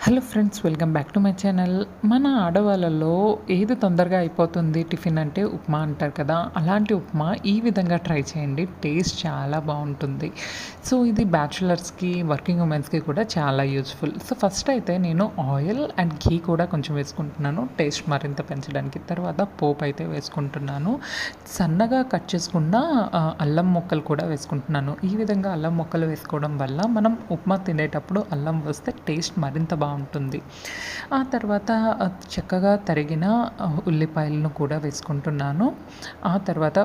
Hello friends, welcome back to my channel. మన ఆడవాళ్ళలో ఏది తొందరగా అయిపోతుంది టిఫిన్ అంటే ఉప్మా అంటారు కదా. అలాంటి ఉప్మా ఈ విధంగా ట్రై చేయండి, టేస్ట్ చాలా బాగుంటుంది. సో ఇది బ్యాచులర్స్కి, వర్కింగ్ ఉమెన్స్కి కూడా చాలా యూజ్ఫుల్. సో ఫస్ట్ అయితే నేను ఆయిల్ అండ్ ఘీ కూడా కొంచెం వేసుకుంటున్నాను, టేస్ట్ మరింత పెంచడానికి. తర్వాత పోపు అయితే వేసుకుంటున్నాను. సన్నగా కట్ చేసుకున్న అల్లం ముక్కలు కూడా వేసుకుంటున్నాను. ఈ విధంగా అల్లం ముక్కలు వేసుకోవడం వల్ల మనం ఉప్మా తినేటప్పుడు అల్లం వస్తే టేస్ట్ మరింత బాగుంటుంది. ఆ తర్వాత చక్కగా తరిగిన ఉల్లిపాయలను కూడా వేసుకుంటున్నాను. ఆ తర్వాత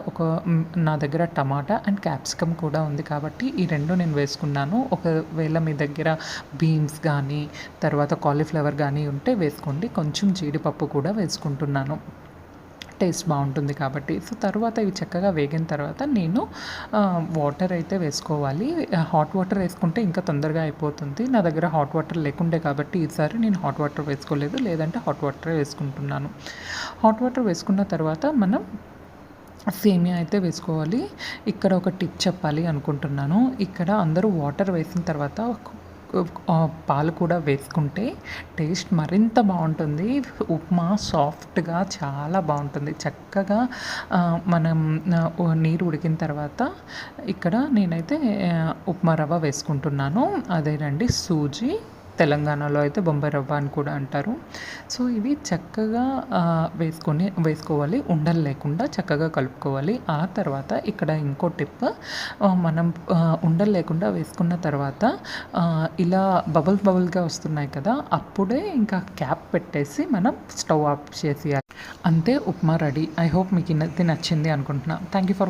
నా దగ్గర టమాటా అండ్ క్యాప్సికమ్ కూడా ఉంది కాబట్టి ఈ రెండు నేను వేసుకున్నాను. ఒకవేళ మీ దగ్గర బీన్స్ కానీ తర్వాత కాలీఫ్లవర్ కానీ ఉంటే వేసుకోండి. కొంచెం జీడిపప్పు కూడా వేసుకుంటున్నాను, టేస్ట్ బాగుంటుంది కాబట్టి. సో తర్వాత ఇవి చక్కగా వేగిన తర్వాత నేను వాటర్ అయితే వేసుకోవాలి. హాట్ వాటర్ వేసుకుంటే ఇంకా తొందరగా అయిపోతుంది. నా దగ్గర హాట్ వాటర్ లేకుండే కాబట్టి ఈసారి నేను హాట్ వాటర్ వేసుకోలేదు, లేదంటే హాట్ వాటర్ వేసుకుంటున్నాను. హాట్ వాటర్ వేసుకున్న తర్వాత మనం సేమియా అయితే వేసుకోవాలి. ఇక్కడ ఒక టిప్ చెప్పాలి అనుకుంటున్నాను. ఇక్కడ అందరూ వాటర్ వేసిన తర్వాత పాలు కూడా వేసుకుంటే టేస్ట్ మరింత బాగుంటుంది. ఉప్మా సాఫ్ట్గా చాలా బాగుంటుంది. చక్కగా మనం నీరు ఉడికిన తర్వాత ఇక్కడ నేనైతే ఉప్మా రవ్వ వేసుకుంటున్నాను. అదేనండి సూజీ, తెలంగాణలో అయితే బొంబాయి రవ్వ అని కూడా అంటారు. సో ఇవి చక్కగా వేసుకోవాలి, ఉండలు లేకుండా చక్కగా కలుపుకోవాలి. ఆ తర్వాత ఇక్కడ ఇంకో టిప్, మనం ఉండలు లేకుండా వేసుకున్న తర్వాత ఇలా బబుల్గా వస్తున్నాయి కదా, అప్పుడే ఇంకా క్యాప్ పెట్టేసి మనం స్టవ్ ఆఫ్ చేసేయాలి. అంతే, ఉప్మా రెడీ. ఐ హోప్ మీకు ఇది నచ్చింది అనుకుంటున్నా. Thank you for